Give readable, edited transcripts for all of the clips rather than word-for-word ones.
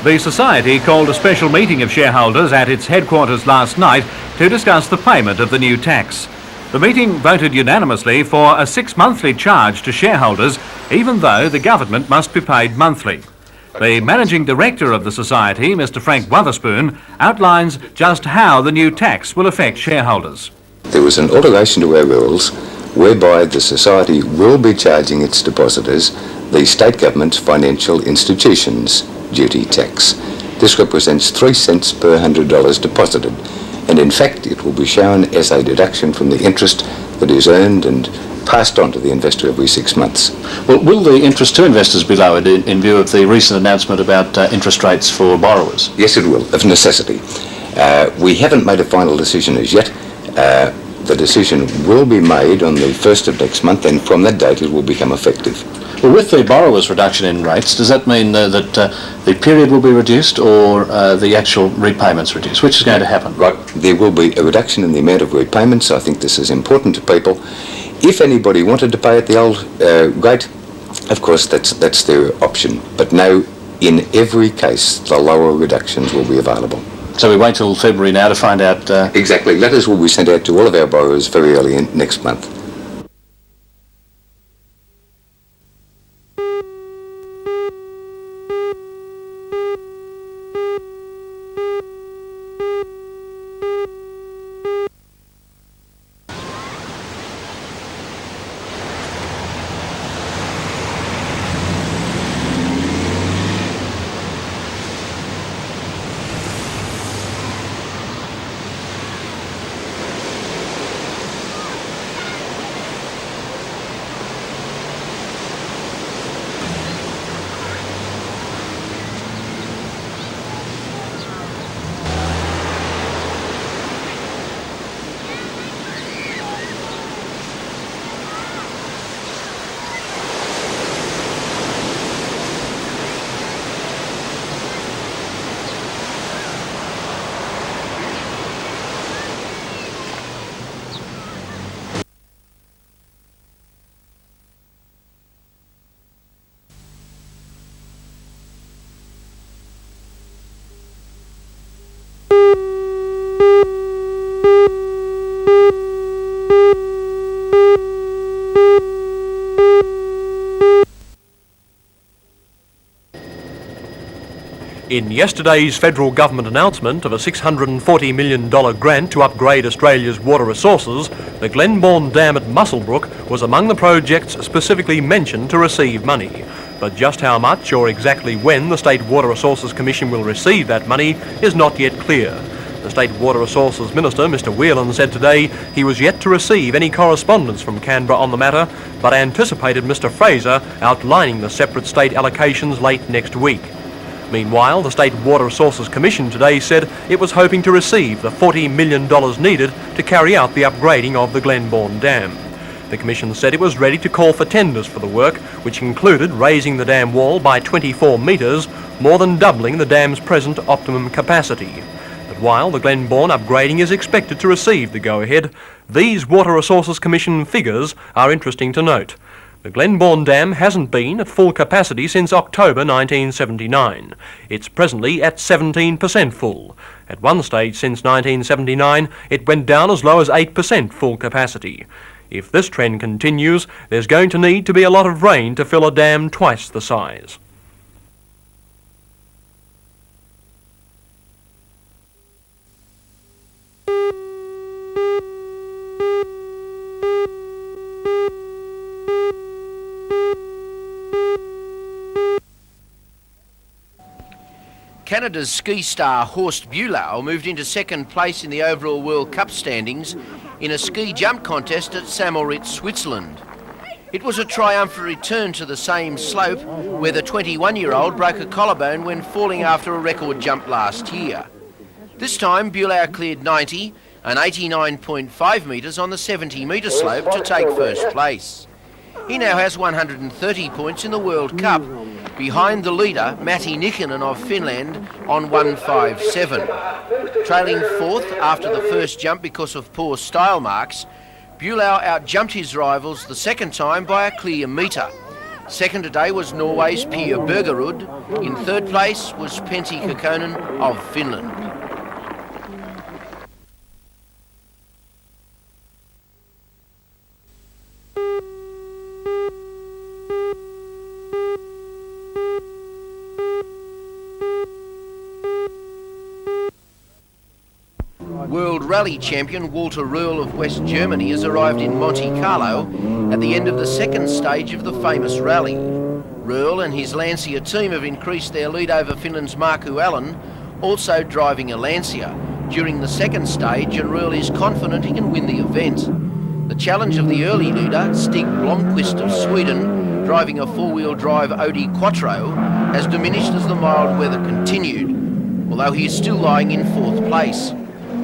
The Society called a special meeting of shareholders at its headquarters last night to discuss the payment of the new tax. The meeting voted unanimously for a 6-monthly charge to shareholders, even though the government must be paid monthly. The Managing Director of the Society, Mr Frank Wotherspoon, outlines just how the new tax will affect shareholders. There was an alteration to our rules whereby the Society will be charging its depositors the state government's financial institutions duty tax. This represents 3 cents per $100 deposited, and in fact it will be shown as a deduction from the interest that is earned and passed on to the investor every 6 months. Well, will the interest to investors be lowered in view of the recent announcement about interest rates for borrowers? Yes, it will, of necessity. We haven't made a final decision as yet. The decision will be made on the 1st of next month, and from that date it will become effective. Well, with the borrowers' reduction in rates, does that mean that the period will be reduced or the actual repayments reduced? Which is going to happen? Right. There will be a reduction in the amount of repayments. I think this is important to people. If anybody wanted to pay at the old rate, of course that's their option. But no, in every case, the lower reductions will be available. So we wait till February now to find out... Exactly. Letters will be sent out to all of our borrowers very early next month. In yesterday's federal government announcement of a $640 million grant to upgrade Australia's water resources, the Glenbawn Dam at Muswellbrook was among the projects specifically mentioned to receive money. But just how much or exactly when the State Water Resources Commission will receive that money is not yet clear. The State Water Resources Minister, Mr Whelan, said today he was yet to receive any correspondence from Canberra on the matter, but anticipated Mr Fraser outlining the separate state allocations late next week. Meanwhile, the State Water Resources Commission today said it was hoping to receive the $40 million needed to carry out the upgrading of the Glenbawn Dam. The Commission said it was ready to call for tenders for the work, which included raising the dam wall by 24 metres, more than doubling the dam's present optimum capacity. But while the Glenbawn upgrading is expected to receive the go-ahead, these Water Resources Commission figures are interesting to note. The Glenbawn Dam hasn't been at full capacity since October 1979. It's presently at 17% full. At one stage since 1979, it went down as low as 8% full capacity. If this trend continues, there's going to need to be a lot of rain to fill a dam twice the size. Canada's ski star Horst Buehler moved into second place in the overall World Cup standings in a ski jump contest at Moritz, Switzerland. It was a triumphant return to the same slope where the 21-year-old broke a collarbone when falling after a record jump last year. This time Buehler cleared 90 and 89.5 metres on the 70-metre slope to take first place. He now has 130 points in the World Cup, behind the leader, Matti Nikkanen of Finland, on 157. Trailing fourth after the first jump because of poor style marks, Buehler outjumped his rivals the second time by a clear metre. Second today was Norway's Pia Bergerud. In third place was Pentti Kekkonen of Finland. World Rally champion Walter Röhrl of West Germany has arrived in Monte Carlo at the end of the second stage of the famous rally. Röhrl and his Lancia team have increased their lead over Finland's Markku Allen, also driving a Lancia, during the second stage, and Röhrl is confident he can win the event. The challenge of the early leader, Stig Blomqvist of Sweden, driving a four-wheel drive Audi Quattro, has diminished as the mild weather continued, although he is still lying in fourth place.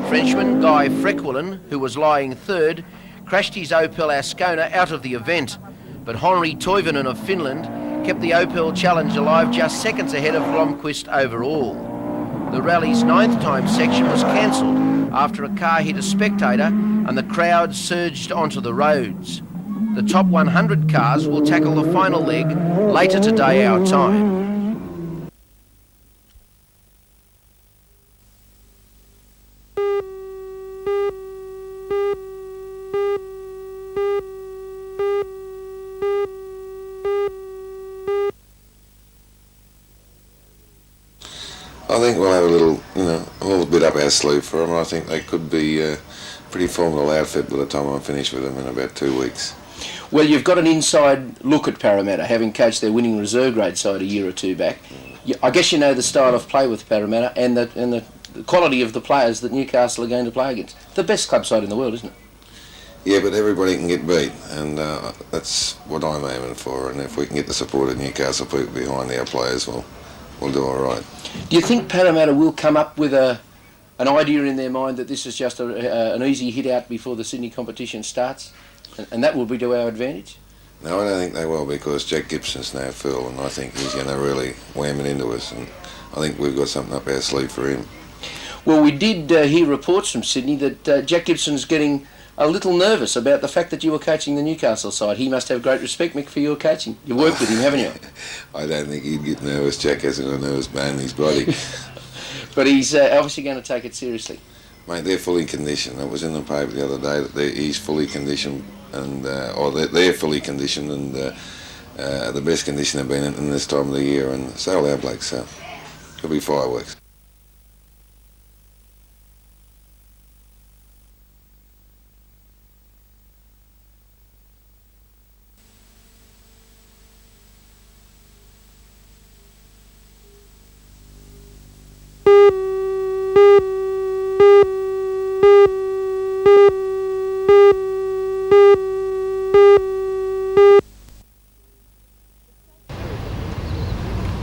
Frenchman Guy Fréquelin, who was lying third, crashed his Opel Ascona out of the event, but Henri Toivonen of Finland kept the Opel Challenge alive just seconds ahead of Blomqvist overall. The rally's ninth time section was cancelled after a car hit a spectator and the crowd surged onto the roads. The top 100 cars will tackle the final leg later today our time. I think we'll have a little, a little bit up our sleeve for them. I think they could be a pretty formidable outfit by the time I'm finished with them in about 2 weeks. Well, you've got an inside look at Parramatta, having coached their winning reserve grade side a year or two back. I guess you know the style of play with Parramatta and the quality of the players that Newcastle are going to play against. The best club side in the world, isn't it? Yeah, but everybody can get beat, and that's what I'm aiming for. And if we can get the support of Newcastle people behind our players, we'll do all right. Do you think Parramatta will come up with an idea in their mind that this is just an easy hit out before the Sydney competition starts, and that will be to our advantage? No, I don't think they will, because Jack Gibson's now full, and I think he's going to really wham it into us, and I think we've got something up our sleeve for him. Well, we did hear reports from Sydney that Jack Gibson's getting a little nervous about the fact that you were coaching the Newcastle side. He must have great respect, Mick, for your coaching. You've worked with him, haven't you? I don't think he'd get nervous. Jack hasn't a nervous bone in his body. But he's obviously going to take it seriously. Mate, they're fully conditioned. It was in the paper the other day that he's fully conditioned, and they're fully conditioned, and the best condition they've been in this time of the year, and so will our blokes. So it'll be fireworks.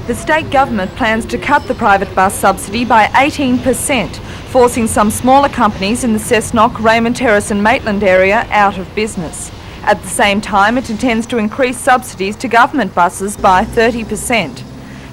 The state government plans to cut the private bus subsidy by 18%, forcing some smaller companies in the Cessnock, Raymond Terrace and Maitland area out of business. At the same time, it intends to increase subsidies to government buses by 30%.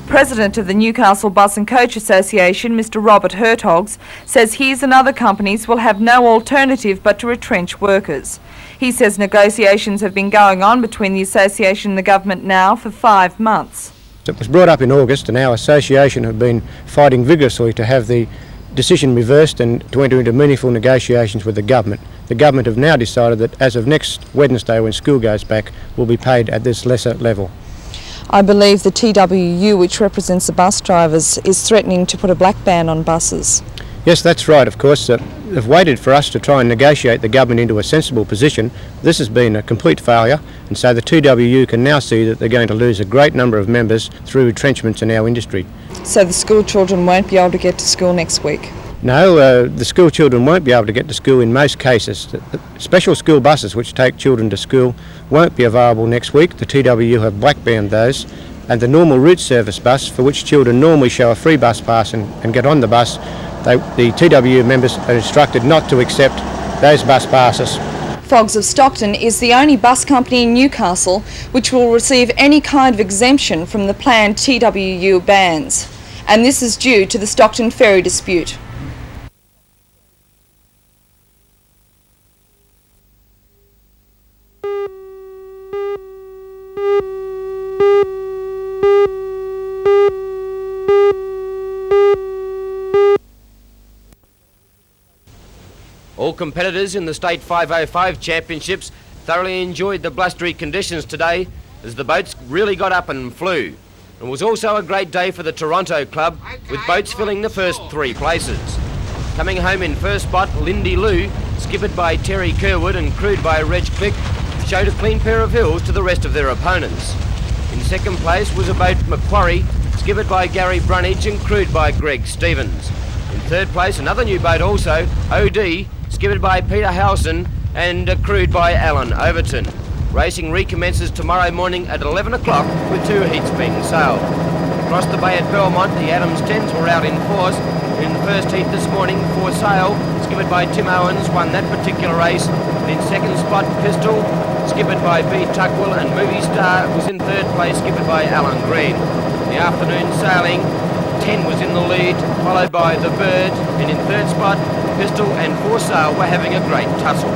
President of the Newcastle Bus and Coach Association, Mr Robert Hertogs, says his and other companies will have no alternative but to retrench workers. He says negotiations have been going on between the association and the government now for 5 months. It was brought up in August, and our association have been fighting vigorously to have the decision reversed and to enter into meaningful negotiations with the government. The government have now decided that as of next Wednesday, when school goes back, will be paid at this lesser level. I believe the TWU, which represents the bus drivers, is threatening to put a black ban on buses. Yes, that's right, of course. They've waited for us to try and negotiate the government into a sensible position. This has been a complete failure, and so the TWU can now see that they're going to lose a great number of members through retrenchments in our industry. So the school children won't be able to get to school next week? No, the school children won't be able to get to school in most cases. The special school buses which take children to school won't be available next week. The TWU have black-banned those, and the normal route service bus, for which children normally show a free bus pass and get on the bus, the TWU members are instructed not to accept those bus passes. Fogs of Stockton is the only bus company in Newcastle which will receive any kind of exemption from the planned TWU bans, and this is due to the Stockton ferry dispute. competitors in the State 505 Championships thoroughly enjoyed the blustery conditions today as the boats really got up and flew. It was also a great day for the Toronto club, with boats filling the first 3 places. Coming home in first spot, Lindy Lou, skippered by Terry Kerwood and crewed by Reg Click, showed a clean pair of hills to the rest of their opponents. In second place was a boat Macquarie, skippered by Gary Brunage and crewed by Greg Stevens. In third place, another new boat also, OD, skippered by Peter Howson and crewed by Alan Overton. Racing recommences tomorrow morning at 11 o'clock with 2 heats being sailed. Across the bay at Belmont, the Adams 10s were out in force. In the first heat this morning, For Sale, skippered by Tim Owens, won that particular race. And in second spot, Pistol, skippered by B. Tuckwell, and Movie Star was in third place, skippered by Alan Green. The afternoon sailing, 10 was in the lead, followed by The Bird, and in third spot, Pistol and For Sale were having a great tussle.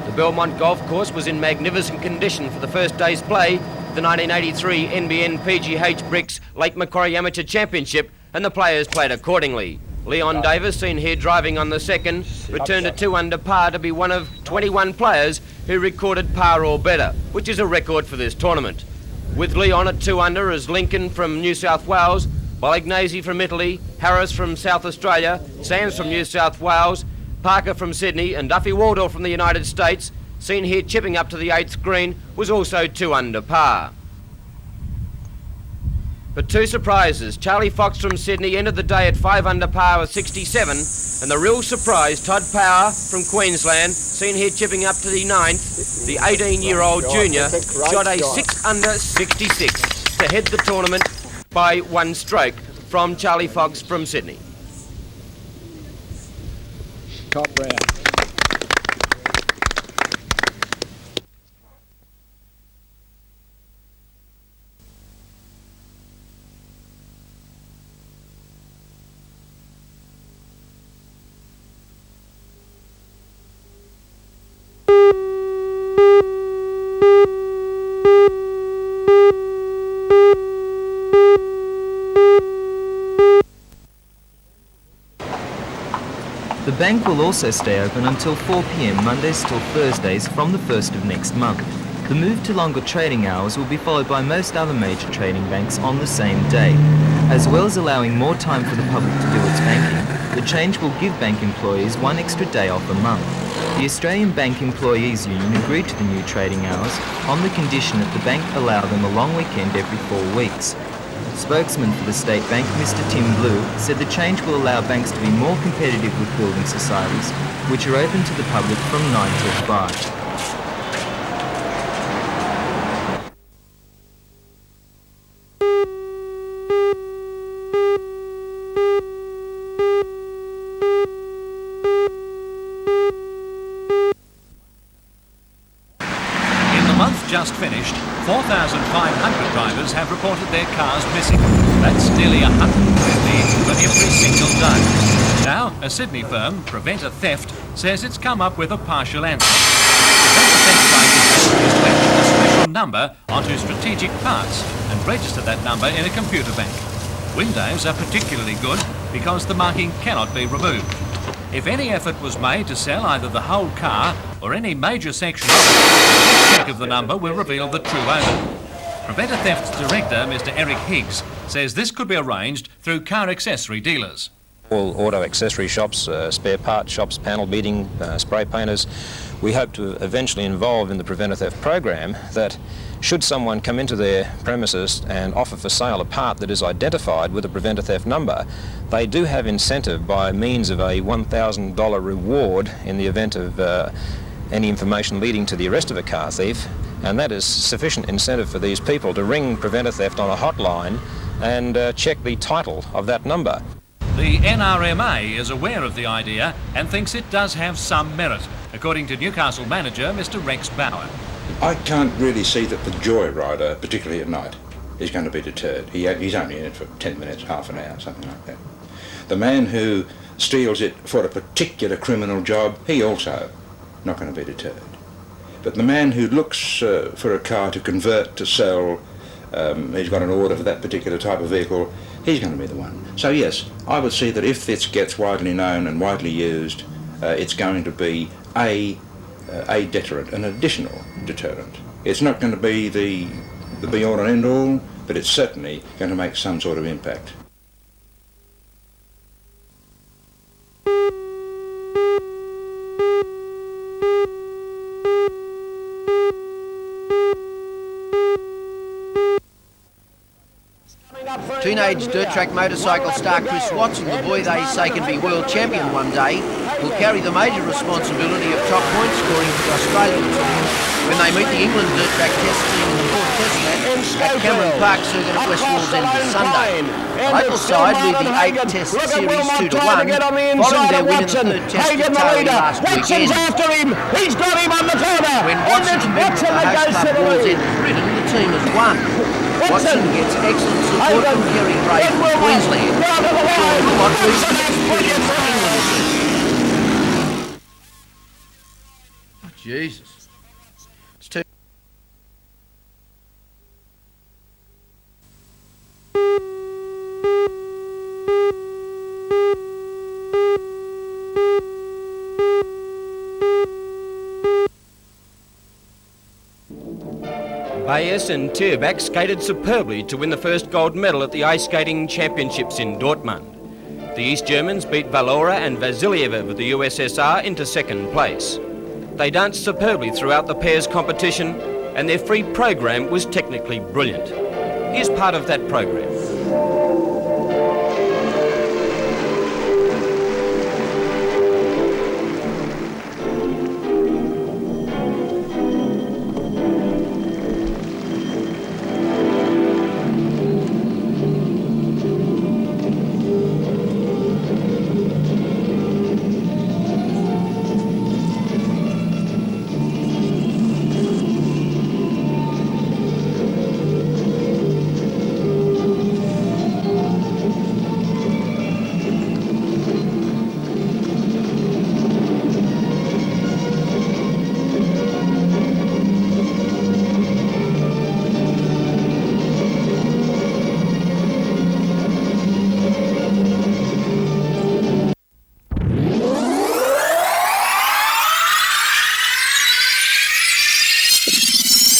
The Belmont Golf Course was in magnificent condition for the first day's play, the 1983 NBN PGH Bricks Lake Macquarie Amateur Championship, and the players played accordingly. Leon Davis, seen here driving on the second, returned a 2 under par to be one of 21 players who recorded par or better, which is a record for this tournament. With Leon at 2 under as Lincoln from New South Wales, Bolognese from Italy, Harris from South Australia, Sands from New South Wales, Parker from Sydney and Duffy Waldorf from the United States, seen here chipping up to the 8th green, was also 2 under par. But 2 surprises. Charlie Fox from Sydney ended the day at 5 under par with 67, and the real surprise, Todd Power from Queensland, seen here chipping up to the 9th, the 18-year-old junior, shot a 6 under 66 to head the tournament by 1 stroke from Charlie Fox from Sydney. Top round. The bank will also stay open until 4 p.m. Mondays till Thursdays from the 1st of next month. The move to longer trading hours will be followed by most other major trading banks on the same day. As well as allowing more time for the public to do its banking, the change will give bank employees 1 extra day off a month. The Australian Bank Employees Union agreed to the new trading hours on the condition that the bank allow them a long weekend every 4 weeks. Spokesman for the State Bank, Mr. Tim Blue, said the change will allow banks to be more competitive with building societies, which are open to the public from 9 till 5. Just finished, 4,500 drivers have reported their cars missing. That's nearly 150 for every single day. Now, a Sydney firm, Prevent a Theft, says it's come up with a partial answer. Prevent a Theft is to enter a special number onto strategic parts and register that number in a computer bank. Windows are particularly good because the marking cannot be removed. If any effort was made to sell either the whole car or any major section of it, a check of the number will reveal the true owner. Prevent a Theft's director, Mr. Eric Higgs, says this could be arranged through car accessory dealers. All auto accessory shops, spare part shops, panel beating, spray painters. We hope to eventually involve in the Prevent a Theft program that should someone come into their premises and offer for sale a part that is identified with a Prevent a Theft number, they do have incentive by means of a $1,000 reward in the event of any information leading to the arrest of a car thief, and that is sufficient incentive for these people to ring Prevent a Theft on a hotline and check the title of that number. The NRMA is aware of the idea and thinks it does have some merit, according to Newcastle manager Mr. Rex Bauer. I can't really see that the joyrider, particularly at night, is going to be deterred. He's only in it for 10 minutes, half an hour, something like that. The man who steals it for a particular criminal job, he also not going to be deterred. But the man who looks for a car to convert, to sell, he's got an order for that particular type of vehicle, he's going to be the one. So yes, I would see that if this gets widely known and widely used, it's going to be a deterrent, an additional deterrent. It's not going to be the be-all and end-all, but it's certainly going to make some sort of impact. Teenage dirt track motorcycle star Chris Watson, the boy they say can be world champion one day, will carry the major responsibility of top point scoring for the Australian team when they meet the England dirt track test team in the fourth test match at Cameron Park Circuit at West Wallsend Sunday. The local side lead the 8 test series 2-1, following their win in the third test at Taree last weekend. After him, he's got him on the corner. When Watson's member of the host club Wallsend has ridden, the team has won. Watson gets excellent support from Kerry Bray from Queensland. Oh, Jesus. It's too... Bayes and Tierbach skated superbly to win the first gold medal at the Ice Skating Championships in Dortmund. The East Germans beat Valora and Vasiliev of the USSR into second place. They danced superbly throughout the pairs competition, and their free program was technically brilliant. Here's part of that program.